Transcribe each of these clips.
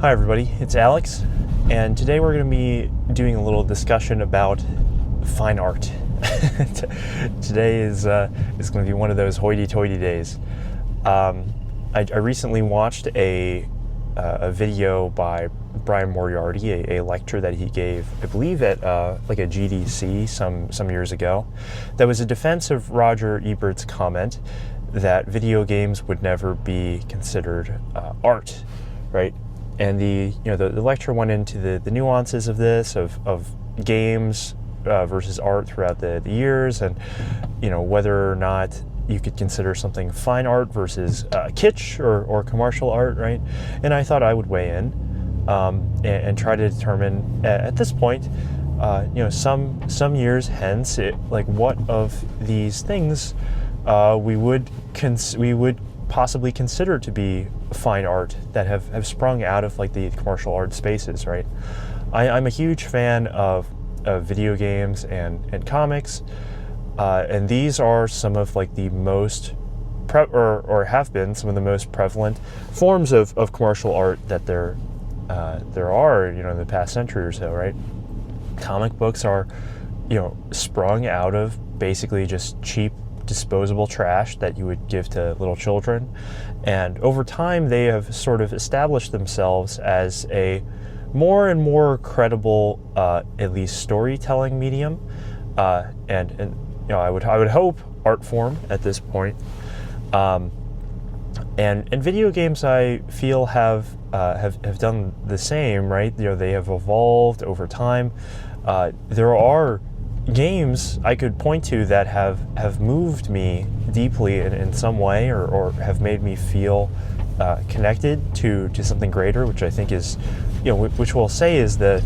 Hi everybody, it's Alex, and today we're going to be doing a little discussion about fine art. Today is going to be one of those hoity-toity days. I recently watched a video by Brian Moriarty, a lecture that he gave, I believe at like a GDC some years ago, that was a defense of Roger Ebert's comment that video games would never be considered art, right? And the lecture went into the nuances of this, of games versus art throughout the years, and whether or not you could consider something fine art versus kitsch or commercial art, right? And I thought I would weigh in and try to determine at this point, some years hence, what of these things we would possibly consider to be fine art that have sprung out of like the commercial art spaces, right? I'm a huge fan of video games and comics, and these are some of like the most or have been some of the most prevalent forms of commercial art that there are in the past century or so, right? Comic books are sprung out of basically just cheap disposable trash that you would give to little children, and over time they have sort of established themselves as a more and more credible, at least storytelling medium, and I would hope art form at this point. And video games, I feel, have done the same, right? They have evolved over time. There are games I could point to that have moved me deeply in some way, or have made me feel connected to something greater, which I think is, which we'll say is the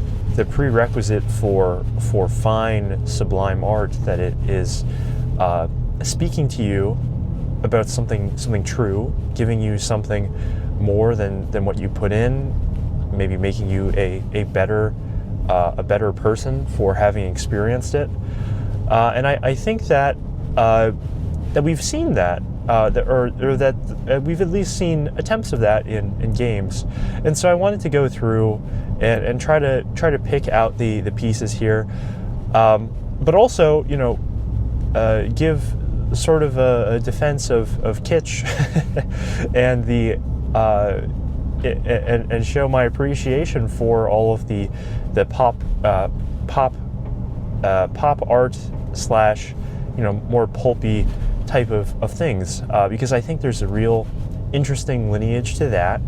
prerequisite for fine sublime art, that it is speaking to you about something true, giving you something more than what you put in, maybe making you a better person for having experienced it, and I think that we've seen that, that we've at least seen attempts of that in games, and so I wanted to go through and try to pick out the pieces here, but also give sort of a defense of kitsch and and show my appreciation for all of the pop art slash more pulpy type of things, because I think there's a real interesting lineage to that,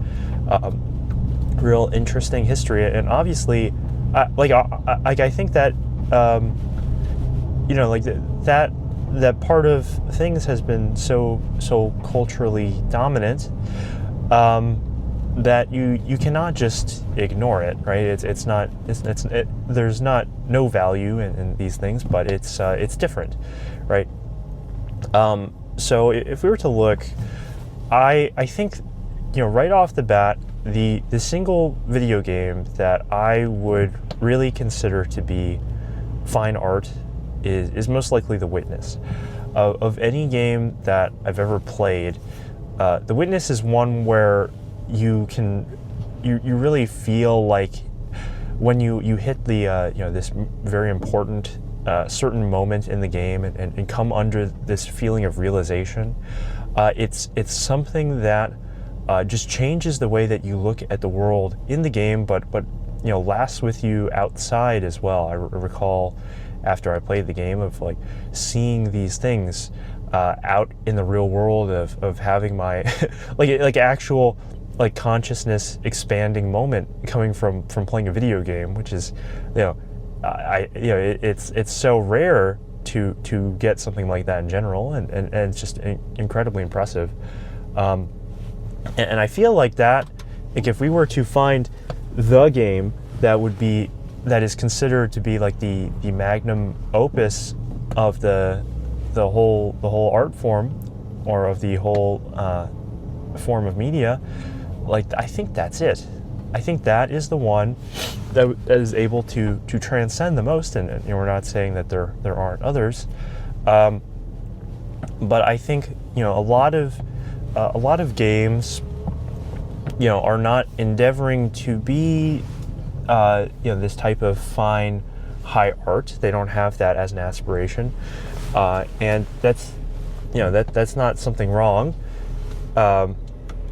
real interesting history, and obviously I think that that part of things has been so culturally dominant, that you cannot just ignore it, right? There's no value in these things, but it's different, right? So if we were to look, I think right off the bat, the single video game that I would really consider to be fine art is most likely The Witness. Of any game that I've ever played, The Witness is one where you really feel like when you hit the this very important certain moment in the game and come under this feeling of realization, it's something that just changes the way that you look at the world in the game, but lasts with you outside as well. I recall after I played the game of like seeing these things out in the real world, of having my like actual like consciousness expanding moment coming from playing a video game, which is it's so rare to get something like that in general, and it's just incredibly impressive. And I feel like that, like if we were to find the game that is considered to be like the magnum opus of the whole art form, or of the whole form of media, like I think that's it. I think that is the one that is able to transcend the most, and we're not saying that there aren't others, but I think a lot of games are not endeavoring to be this type of fine high art. They don't have that as an aspiration, and that's that's not something wrong. A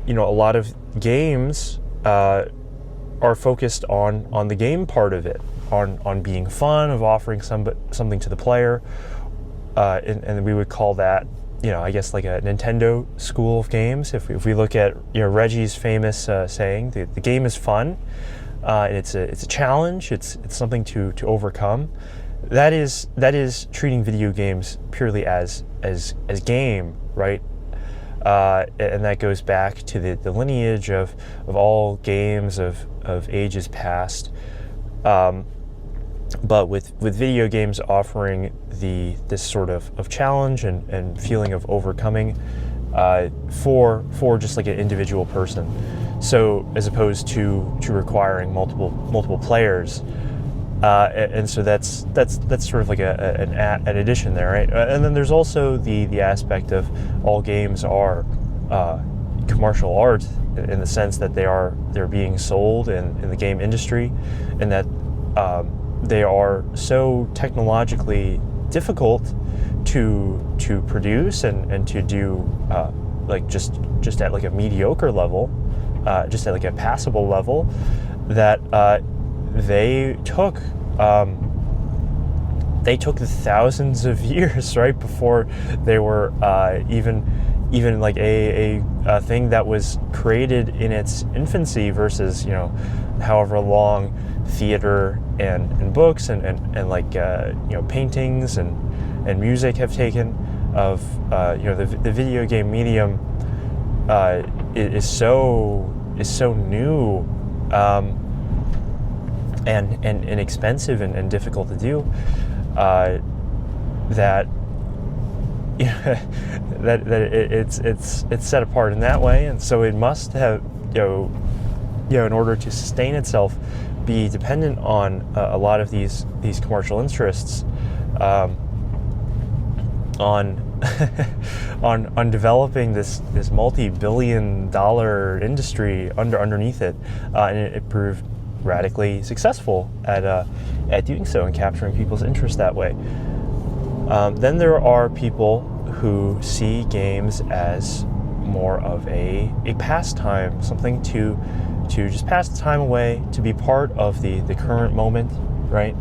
lot of games are focused on the game part of it, on being fun, of offering something to the player, and we would call that, I guess, like a Nintendo school of games. If we look at Reggie's famous saying, the game is fun, and it's a challenge. It's something to overcome. That is treating video games purely as game, right? And that goes back to the lineage of all games of ages past. But with video games offering this sort of challenge and feeling of overcoming for just like an individual person. So as opposed to requiring multiple players. And so that's sort of like an addition there, right? And then there's also the aspect of all games are commercial art, in the sense that they're being sold in the game industry, and that they are so technologically difficult to produce and to do like just at like a mediocre level, just at like a passable level, that they took thousands of years, right, before they were even like a thing that was created in its infancy, versus however long theater and books and like paintings and music have taken of the video game medium is so new and inexpensive and difficult to do, that it's set apart in that way, and so it must have in order to sustain itself, be dependent on a lot of these commercial interests, on on developing this multi-billion-dollar industry underneath it, and it proved radically successful at doing so and capturing people's interest that way. Then there are people who see games as more of a pastime, something to just pass the time away, to be part of the current moment, right?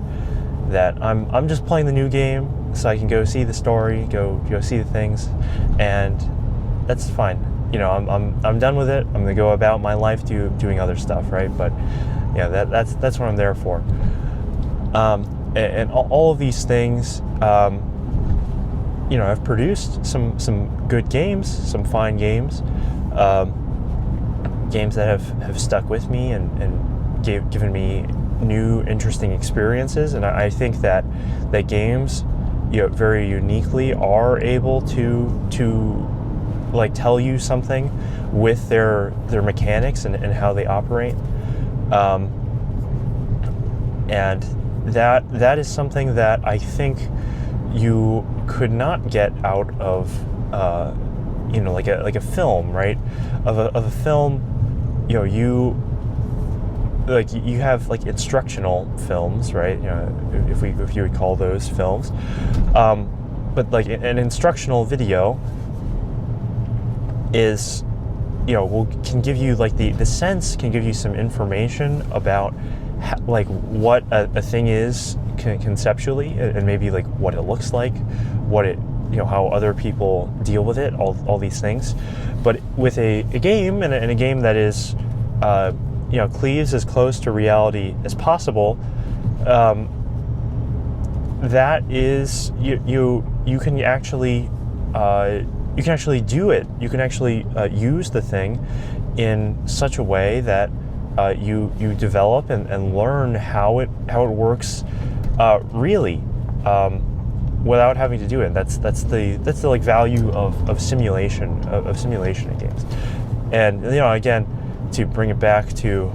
That I'm just playing the new game so I can go see the story, go see the things, and that's fine. I'm done with it. I'm gonna go about my life doing other stuff, right? But that's what I'm there for. And all of these things, I've produced some good games, some fine games, games that have stuck with me and given me new, interesting experiences. And I think that games, very uniquely are able to like tell you something with their mechanics and how they operate. And that is something that I think you could not get out of like a film, right? Of a film, you have like instructional films, right? If you would call those films, but like an instructional video is can give you like the sense, can give you some information about like what a thing is conceptually, and maybe like what it looks like, what it how other people deal with it, all these things. But with a game, and a game that is cleaves as close to reality as possible, that is you can actually do it. You can actually use the thing in such a way that you develop and learn how it works really, without having to do it. That's the like value of simulation in games. And again, to bring it back to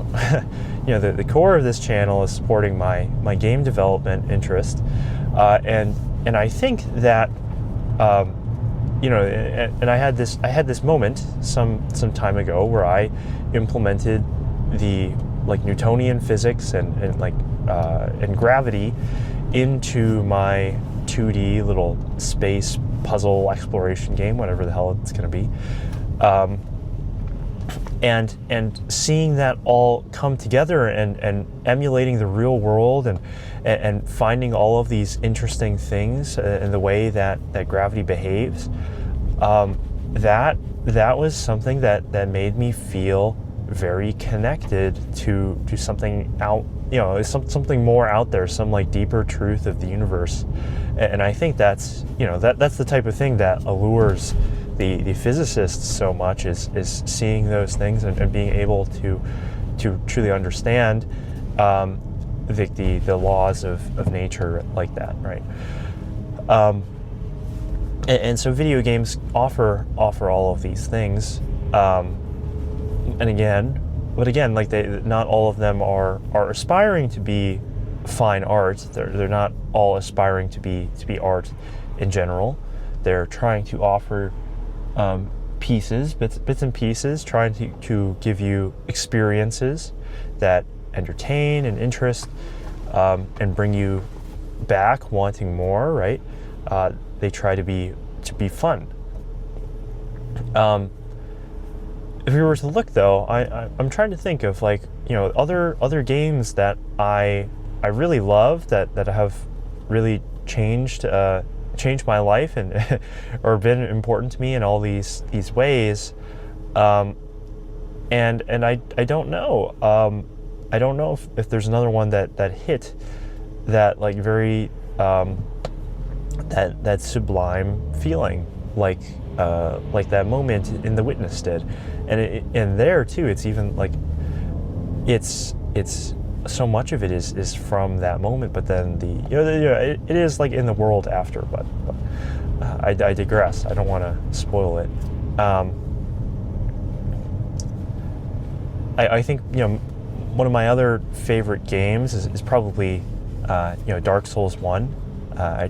the core of this channel is supporting my game development interest, and I think that and I had this moment some time ago where I implemented the like Newtonian physics and gravity into my 2D little space puzzle exploration game, whatever the hell it's going to be, and seeing that all come together and emulating the real world and finding all of these interesting things in the way that gravity behaves, that was something that made me feel very connected to something out, something more out there, some like deeper truth of the universe. And I think that's the type of thing that allures the physicists so much, is seeing those things and being able to truly understand the laws of nature like that, right? And so video games offer all of these things, but again, like not all of them are aspiring to be fine art. They're not all aspiring to be art in general. They're trying to offer bits and pieces, trying to give you experiences that entertain and interest, and bring you back wanting more, right? They try to be fun. If we were to look, though, I'm trying to think of like other games that I really love that have really changed my life and or been important to me in all these ways, and I don't know. I don't know if there's another one that hit that like very that sublime feeling like that moment in The Witness did, and there too, it's even like it's so much of it is from that moment, but then it is like in the world after. But I digress. I don't want to spoil it. I think one of my other favorite games is probably Dark Souls 1. I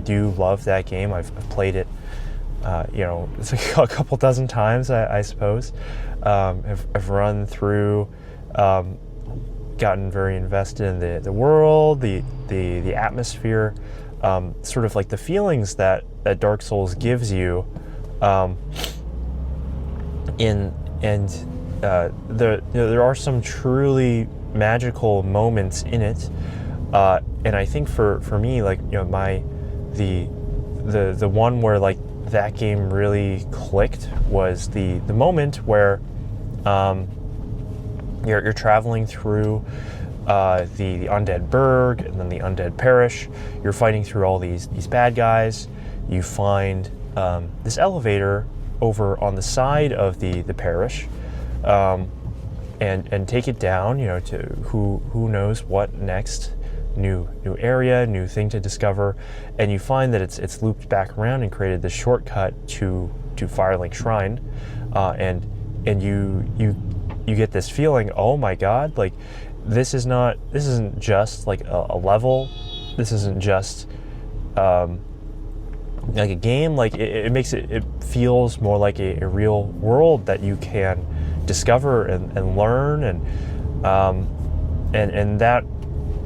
do love that game. I've played it it's like a couple dozen times, I suppose. I've run through, gotten very invested in the world, the atmosphere, sort of like the feelings that Dark Souls gives you, there are some truly magical moments in it, and I think for me, like the one where like that game really clicked was the moment where you're traveling through the undead burg and then the undead parish. You're fighting through all these bad guys. You find this elevator over on the side of the parish, and take it down. To who knows what next. New area, new thing to discover, and you find that it's looped back around and created this shortcut to Firelink Shrine, and you get this feeling, oh my god, like this isn't just like a level, this isn't just like a game, like it feels more like a real world that you can discover and learn, and that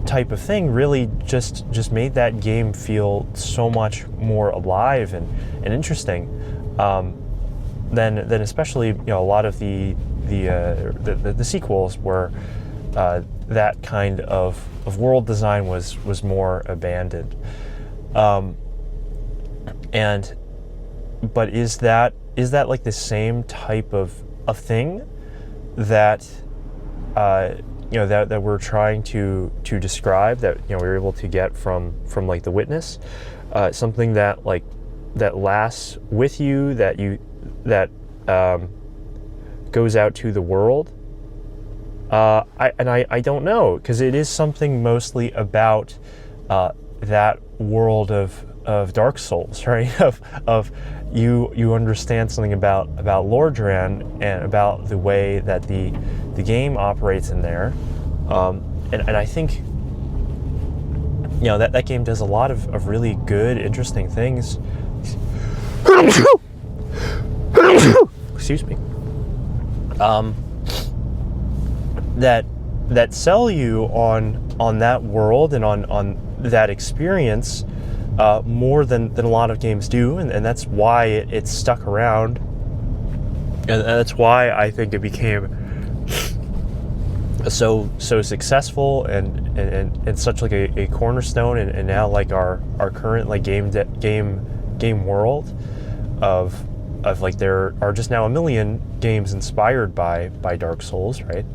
type of thing really just made that game feel so much more alive and interesting, than especially a lot of the sequels where that kind of world design was more abandoned. But is that like the same type of thing that that we're trying to describe, that we were able to get from like The Witness, something that lasts with you, that goes out to the world? I don't know, because it is something mostly about that world of Dark Souls, right? of you understand something about Lordran and about the way that the game operates in there, and I think that game does a lot of really good, interesting things. excuse me, that sell you on that world and on that experience more than a lot of games do, and that's why it's stuck around, and that's why I think it became so successful and such like a cornerstone, and now like our current like game world of like there are just now a million games inspired by Dark Souls, right?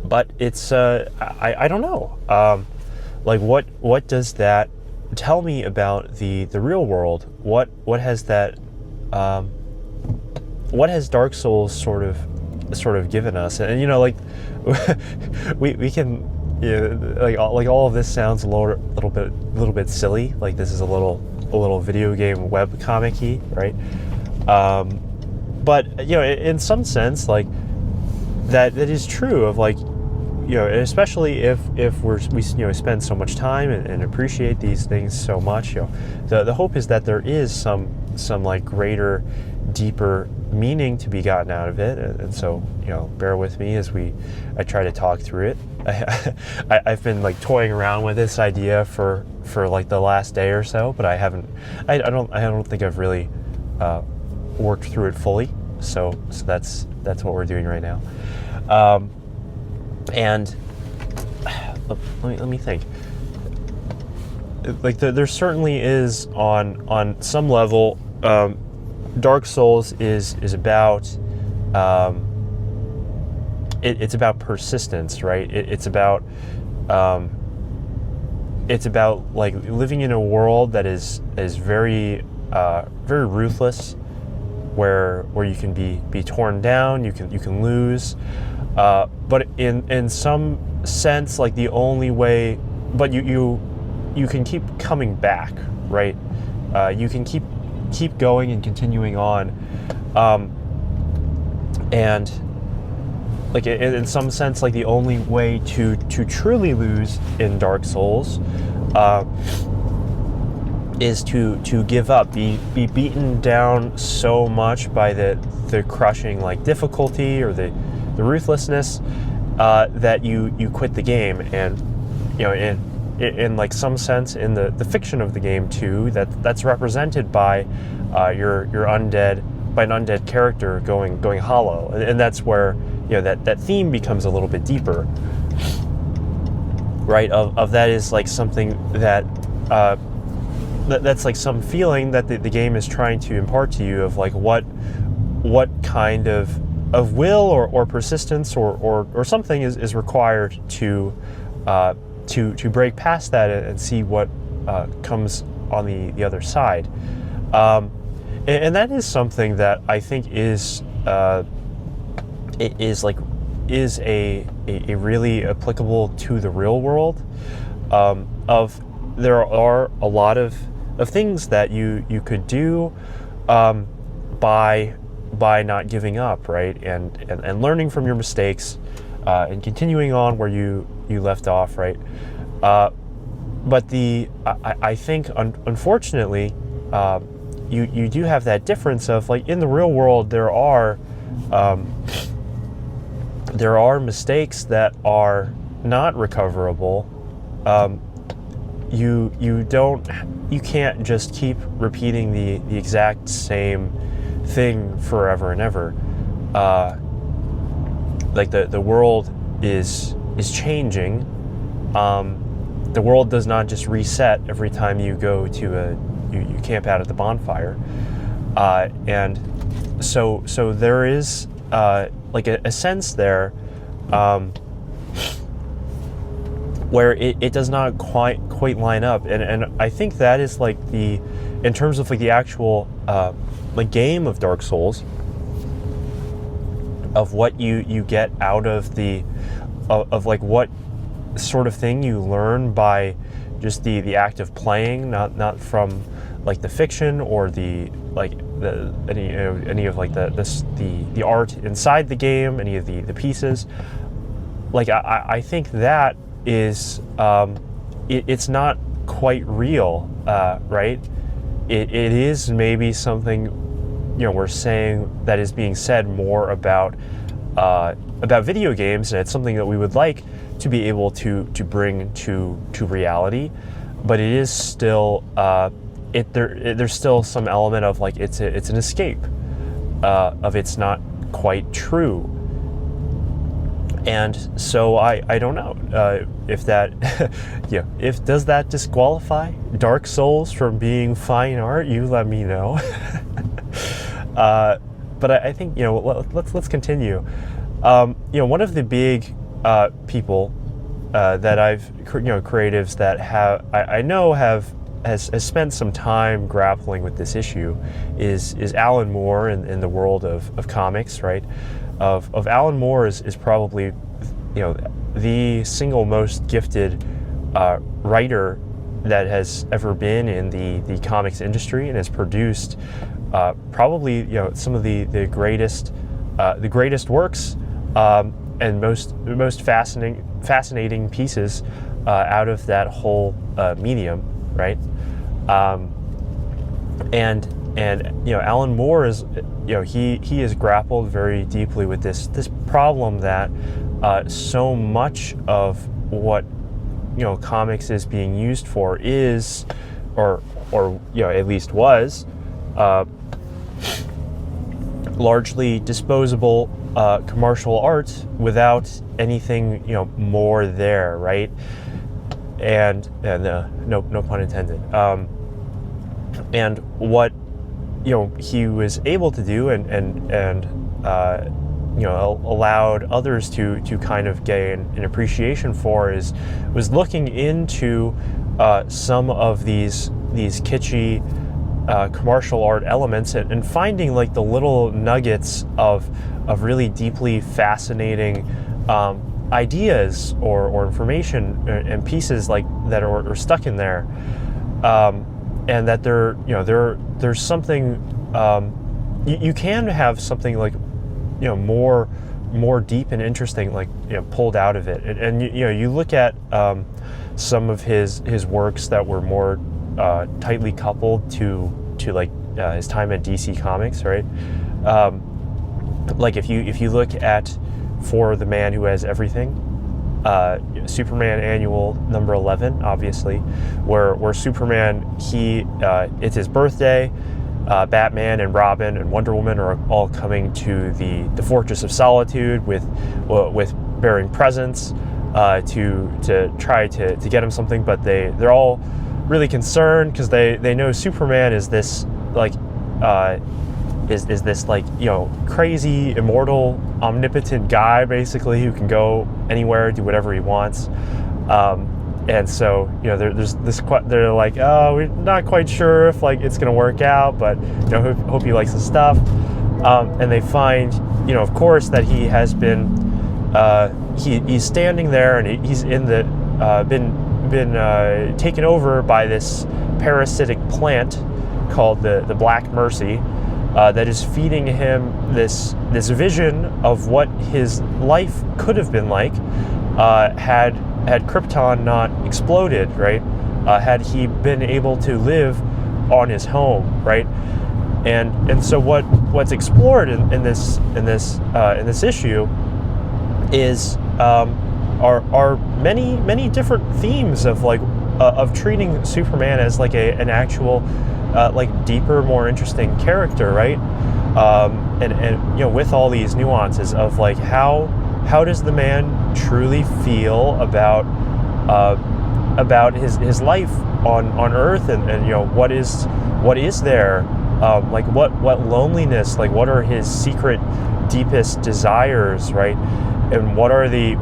But it's I don't know, like what does that tell me about the real world? What has that what has Dark Souls sort of given us? And you know, like we can, yeah, like all of this sounds a little bit silly. Like this is a little video game web comic-y, right? But you know, in some sense, like that is true of like, you know, especially if we you know spend so much time and appreciate these things so much. You know, the hope is that there is some like greater, deeper meaning to be gotten out of it, and so, you know, bear with me as I try to talk through it. I've been like toying around with this idea for like the last day or so, but I don't think I've really worked through it fully. So that's what we're doing right now. And let me think. Like there certainly is on some level, Dark Souls is about it's about persistence, right? It's about like living in a world that is very very ruthless, where you can be torn down, you can lose, but in some sense, like the only way, but you can keep coming back, right? You can keep going and continuing on, and like in some sense, like the only way to truly lose in Dark Souls is to give up, be beaten down so much by the crushing like difficulty or the ruthlessness, that you quit the game. And you know, in like some sense, in the fiction of the game too, that's represented by your undead, by an undead character going hollow, and that's where, you know, that theme becomes a little bit deeper, right? Of that is like something that's like some feeling that the game is trying to impart to you of like what kind of will or persistence or something is required to break past that and see what comes on the other side, and that is something that I think is a really applicable to the real world. Of there are a lot of things that you could do by not giving up, right, and learning from your mistakes, and continuing on where you left off, right. But I think unfortunately, you do have that difference of like in the real world there are mistakes that are not recoverable. You can't just keep repeating the exact same thing forever and ever. Like the world is changing. The world does not just reset every time you go to you camp out at the bonfire, and so there is like a sense there where it does not quite line up, and I think that is like in terms of like the actual like game of Dark Souls, of what you get out of of like what sort of thing you learn by just the act of playing, not from like the fiction or any of like the art inside the game, any of the pieces. Like I think that is it's not quite real, right? It is maybe something, we're saying that is being said more about video games, and it's something that we would like to be able to bring to reality, but it is still there's still some element of like it's an escape of it's not quite true. And so I don't know if that does that disqualify Dark Souls from being fine art? You let me know. But I think let's continue. One of the big people that I've creatives that I know has spent some time grappling with this issue is Alan Moore in the world of comics, right? Of Alan Moore is probably the single most gifted writer that has ever been in the comics industry, and has produced probably some of the greatest works and most fascinating pieces out of that whole medium, right? And Alan Moore is he has grappled very deeply with this problem that so much of what comics is being used for is or at least was largely disposable commercial art without anything more there, right? And no pun intended. And what he was able to do and allowed others to kind of gain an appreciation for was looking into some of these kitschy commercial art elements and finding like the little nuggets of really deeply fascinating ideas or information and pieces like that are stuck in there, and that there's something you can have something like more deep and interesting like pulled out of it, and you look at some of his works that were more tightly coupled to like his time at DC Comics, right? Like if you look at For the Man Who Has Everything, Superman Annual number 11, obviously, where Superman it's his birthday. Batman and Robin and Wonder Woman are all coming to the Fortress of Solitude with bearing presents to try to get him something, but they're all really concerned because they know Superman is this like is this like crazy immortal omnipotent guy basically who can go anywhere, do whatever he wants. And so, there's this. They're like, oh, we're not quite sure if like it's gonna work out, but hope he likes the stuff. And they find, of course, that he has been, he's standing there, and he's in the been taken over by this parasitic plant called the Black Mercy, that is feeding him this vision of what his life could have been like had Krypton not exploded, right? Had he been able to live on his home, right? And so what's explored in this issue is are many different themes of like of treating Superman as like an actual like deeper, more interesting character, right? And with all these nuances of like how does the man truly feel about his life on Earth, and what is there, like what loneliness, like what are his secret deepest desires, right? And what are the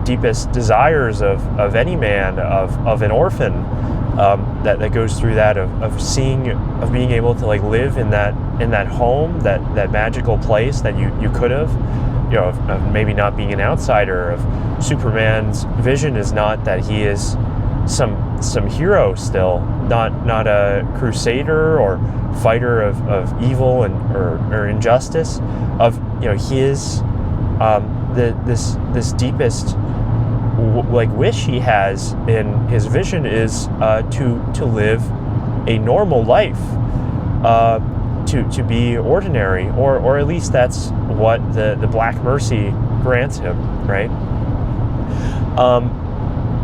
deepest desires of any man, of an orphan, that goes through that of being able to like live in that home, that magical place that you could have, of maybe not being an outsider. Of Superman's vision is not that he is some hero still, not a crusader or fighter of evil or injustice. Of he is this deepest wish he has in his vision is to live a normal life, to be ordinary, or at least that's what the Black Mercy grants him, right?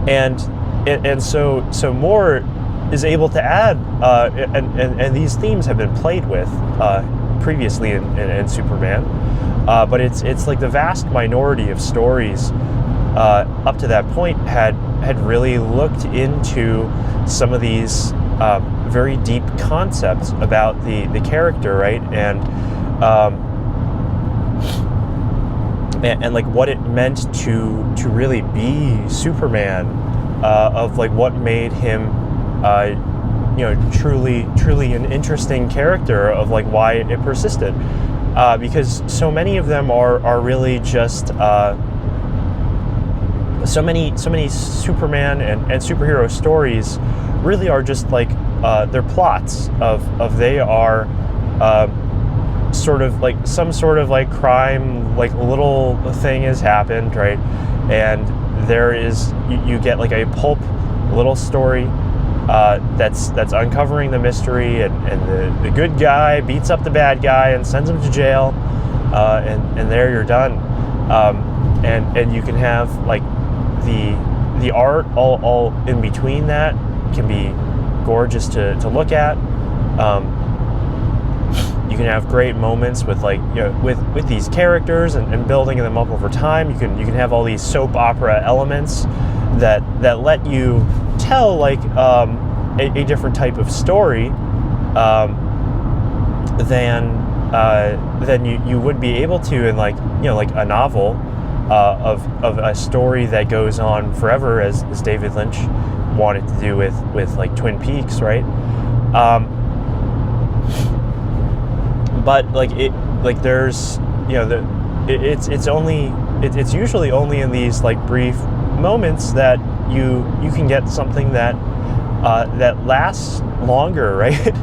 And so Moore is able to add, and these themes have been played with previously in Superman, but it's like the vast minority of stories up to that point had really looked into some of these very deep concepts about the character, right? And like what it meant to really be Superman, of like what made him truly an interesting character, of like why it persisted, because so many of them are really just so many Superman and superhero stories really are just like they're plots of they are sort of like some sort of like crime, like little thing has happened, right? And there is you get like a pulp little story that's uncovering the mystery, and the good guy beats up the bad guy and sends him to jail, and there you're done. And you can have like the art all in between that can be gorgeous to look at. You can have great moments with like with these characters and building them up over time. You can have all these soap opera elements that let you tell like a different type of story than you would be able to in like like a novel of a story that goes on forever, as David Lynch wanted to do with like Twin Peaks, right? But like there's it's usually only in these like brief moments that you can get something that lasts longer, right?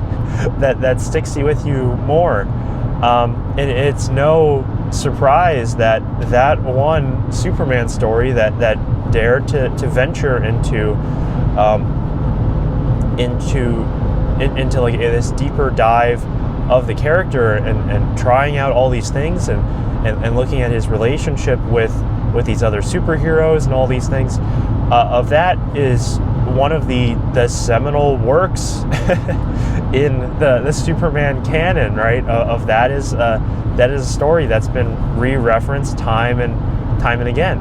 that sticks with you more, and it's no surprise that one Superman story that dared to venture into like this deeper dive of the character and trying out all these things and looking at his relationship with these other superheroes and all these things, of that is one of the seminal works in the Superman canon, right? Of that is a story that's been re-referenced time and again,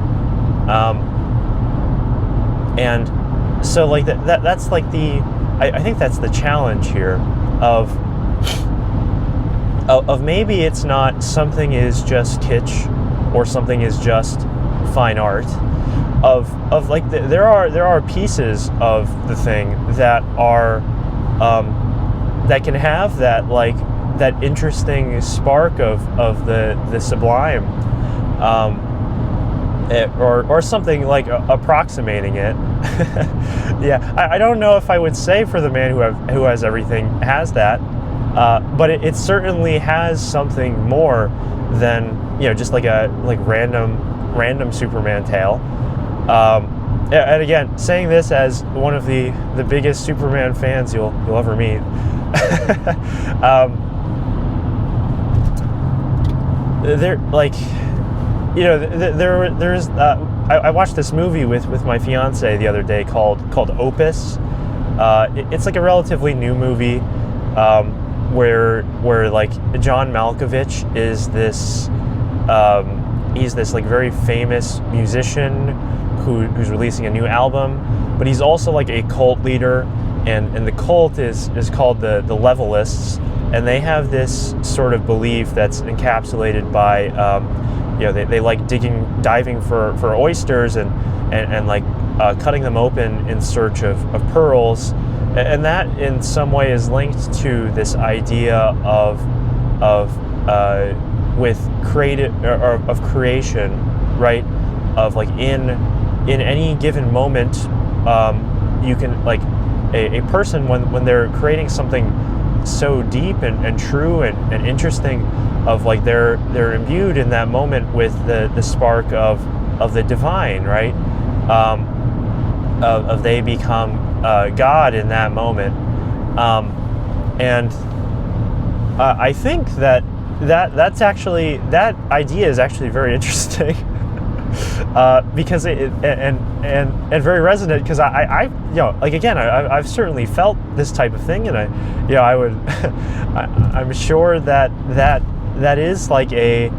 and so like that's like I think that's the challenge here of maybe it's not something is just kitsch or something is just fine art, of like there are pieces of the thing that are that can have that like that interesting spark of the sublime, or something like approximating it. Yeah, I don't know if I would say for the man who has everything has that, but it certainly has something more than just like a random Superman tale. And again, saying this as one of the biggest Superman fans you'll ever meet. There like there's I watched this movie with my fiance the other day called Opus. It's like a relatively new movie, where like John Malkovich is this he's this like very famous musician who's releasing a new album, but he's also like a cult leader, and the cult is called the Levelists, and they have this sort of belief that's encapsulated by they like diving for oysters and like cutting them open in search of pearls, and that in some way is linked to this idea of creation, right? Of like in any given moment, you can like a person when they're creating something so deep and true and interesting, of like they're imbued in that moment with the spark of the divine, right? of they become God in that moment. And I think that's actually, that idea is actually very interesting. Because it and very resonant, because I like, again, I've certainly felt this type of thing, and I would I'm sure that is like a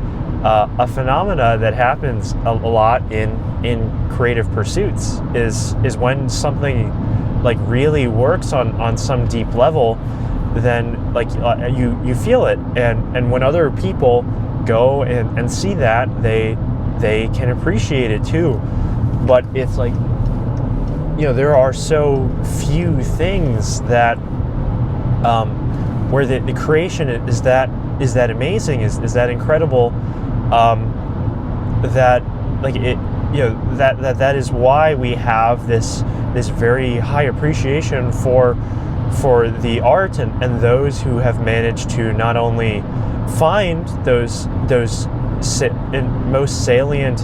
phenomena that happens a lot in creative pursuits, is when something like really works on some deep level, then like you feel it, and when other people go and see that, they can appreciate it too. But it's like, there are so few things that where the creation is that amazing, is that incredible, that like it, that is why we have this very high appreciation for the art and those who have managed to not only find those most salient,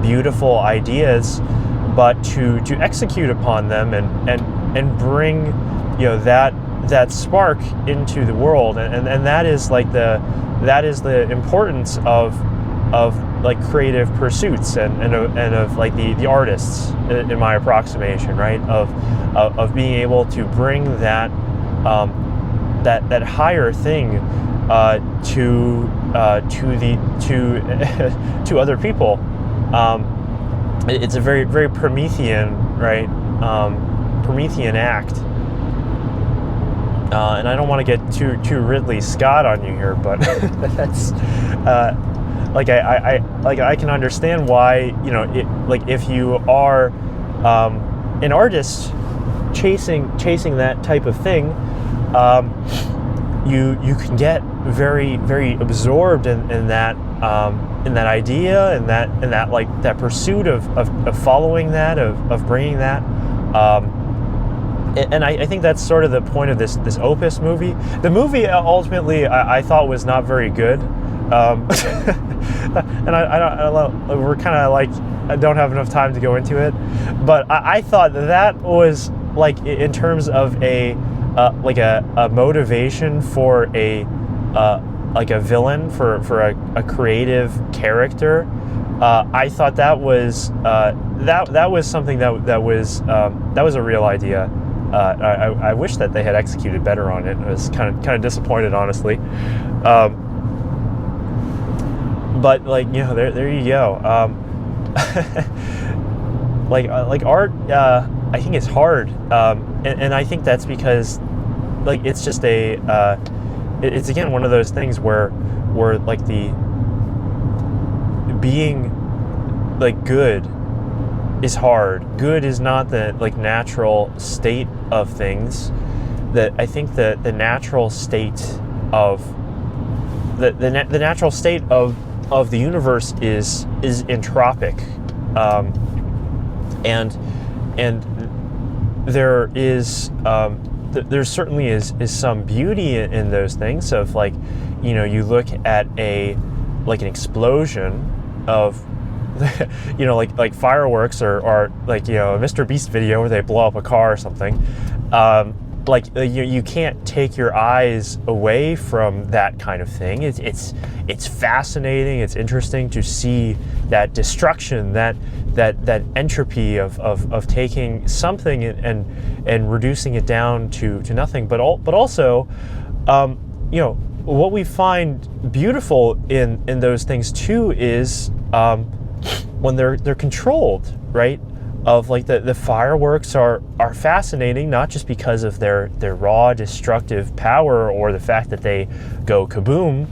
beautiful ideas, but to execute upon them and bring that spark into the world, and that is like the importance of like creative pursuits and of like the artists, in my approximation, right, of being able to bring that that higher thing to other people. It's a very, very Promethean, right? Promethean act. And I don't want to get too Ridley Scott on you here, but that's like I can understand why, like if you are an artist chasing that type of thing, you can get very, very absorbed in that idea, and that like that pursuit of following that, of bringing that, and I think that's sort of the point of this Opus movie. The movie ultimately I thought was not very good, and we're kind of like, I don't have enough time to go into it, but I thought that was like, in terms of a motivation for like a villain, for a creative character. I thought that was that was something that was a real idea. I wish that they had executed better on it. I was kind of disappointed, honestly. But like, there you go. like art, I think it's hard, and I think that's because like it's just it's again one of those things where like the being like good is hard. Good is not the like natural state of things. That I think that the natural state of the natural state of the universe is entropic, and there is there certainly is some beauty in those things of like, you look at an explosion of like fireworks, or like a Mr. Beast video where they blow up a car or something. Like you can't take your eyes away from that kind of thing. It's fascinating. It's interesting to see that destruction, that entropy of taking something and reducing it down to nothing. But also, what we find beautiful in those things too is when they're controlled, right? Of like the fireworks are fascinating, not just because of their raw destructive power or the fact that they go kaboom,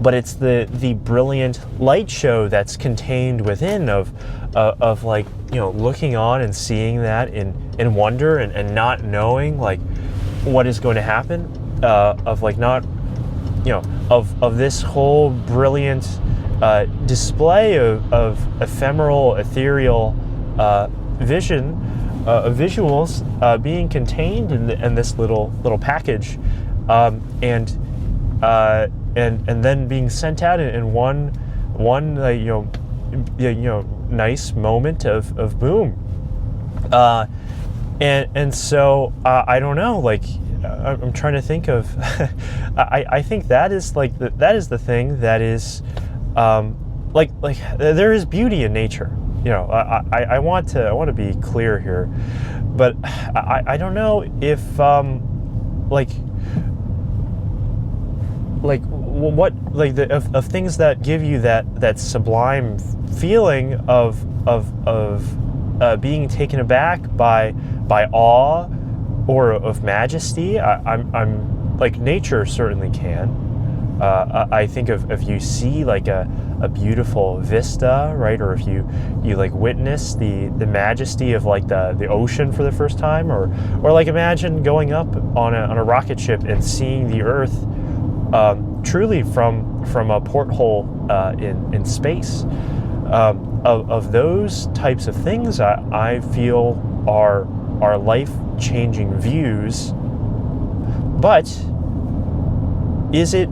but it's the brilliant light show that's contained within of like, looking on and seeing that in wonder and not knowing like what is going to happen, of like not, of this whole brilliant display of ephemeral, ethereal vision, visuals being contained in this little package, and then being sent out in one nice moment of boom. Uh, and so I don't know, like I'm trying to think of. I think that is like that is the thing that is, like there is beauty in nature. You know, I want to be clear here, but I don't know if like what like of things that give you that sublime feeling of being taken aback by awe or of majesty. I'm like, nature certainly can. I think if you see like a beautiful vista, right, or if you like witness the majesty of like the ocean for the first time, or like imagine going up on a rocket ship and seeing the Earth truly from a porthole in space. Of those types of things, I feel are life-changing views. But is it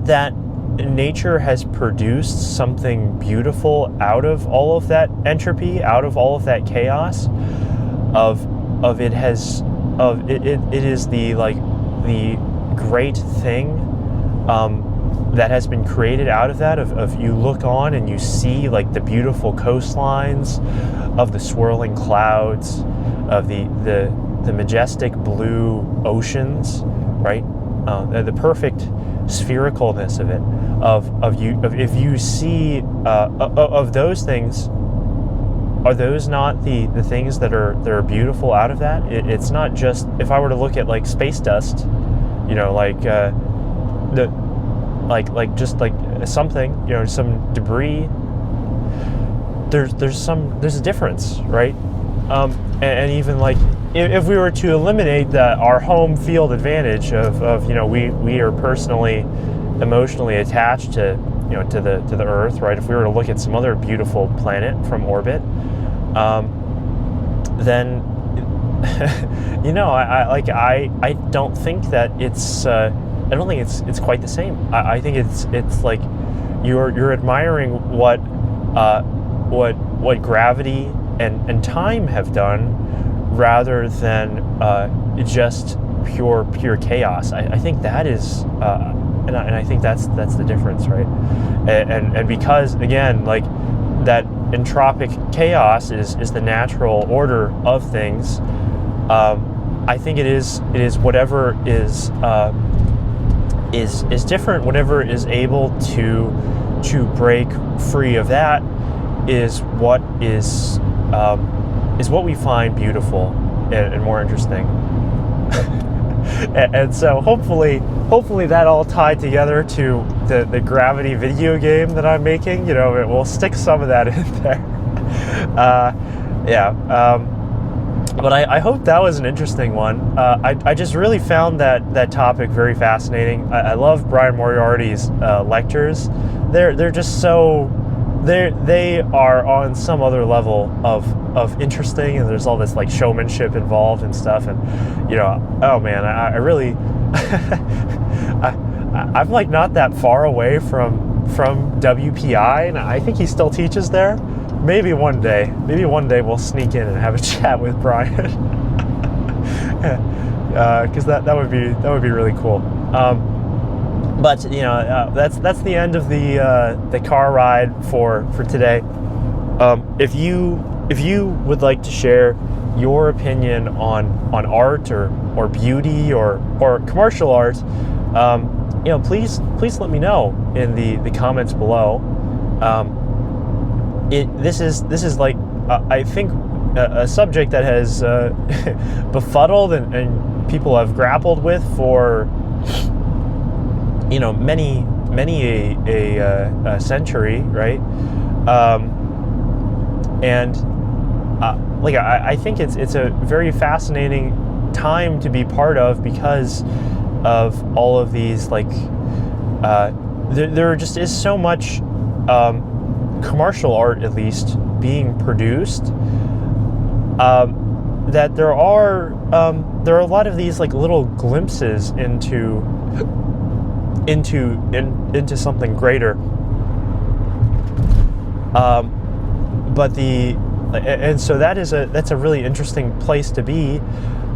that nature has produced something beautiful out of all of that entropy, out of all of that chaos? It is the great thing that has been created out of that. Of you look on and you see like the beautiful coastlines, of the swirling clouds, of the majestic blue oceans, right? The perfect sphericalness of it. If you see of those things, are those not the things that are beautiful out of that? It's not just, if I were to look at like space dust, you know, like just like something, you know, some debris. There's a difference, right? And even like if we were to eliminate our home field advantage of you know, we are personally emotionally attached to, you know, to the Earth, right? If we were to look at some other beautiful planet from orbit, then you know, I don't think that it's I don't think it's quite the same. I think it's like you're admiring what gravity and time have done, rather than just pure chaos. I think that is, and I think that's the difference, right? And because again, like that entropic chaos is the natural order of things. I think it is whatever is different, whatever is able to break free of that is what we find beautiful and more interesting. and so hopefully that all tied together to the Gravity video game that I'm making. You know, we'll stick some of that in there. But I hope that was an interesting one. I just really found that topic very fascinating. I love Brian Moriarty's lectures. They're just so, they are on some other level of interesting, and there's all this like showmanship involved and stuff. And you know, oh man, I really I'm like not that far away from WPI, and I think he still teaches there. Maybe one day we'll sneak in and have a chat with Brian, because that would be really cool. But you know, that's the end of the car ride for today. If you would like to share your opinion on art or beauty or commercial art, you know, please let me know in the comments below. This is like I think a subject that has befuddled and people have grappled with for, you know, many a century, right? And like I think it's a very fascinating time to be part of, because of all of these like there just is so much commercial art, at least, being produced, that there are a lot of these like little glimpses into something greater. But And so that's a really interesting place to be.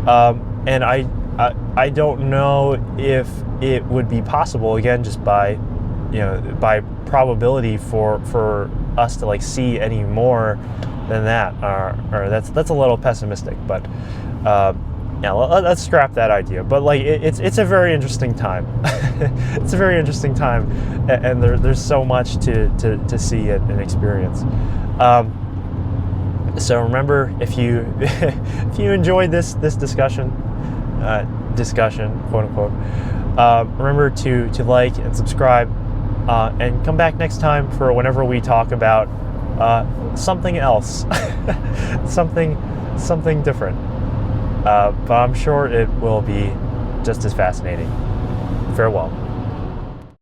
And I don't know if it would be possible, again, just by by probability for us to like see any more than that, or that's a little pessimistic, but yeah, let's scrap that idea. But like it's a very interesting time. It's a very interesting time, and there's so much to see and experience. So remember, if you if you enjoyed this discussion, quote unquote, remember to like and subscribe, and come back next time for whenever we talk about something else, something different. But I'm sure it will be just as fascinating. Farewell.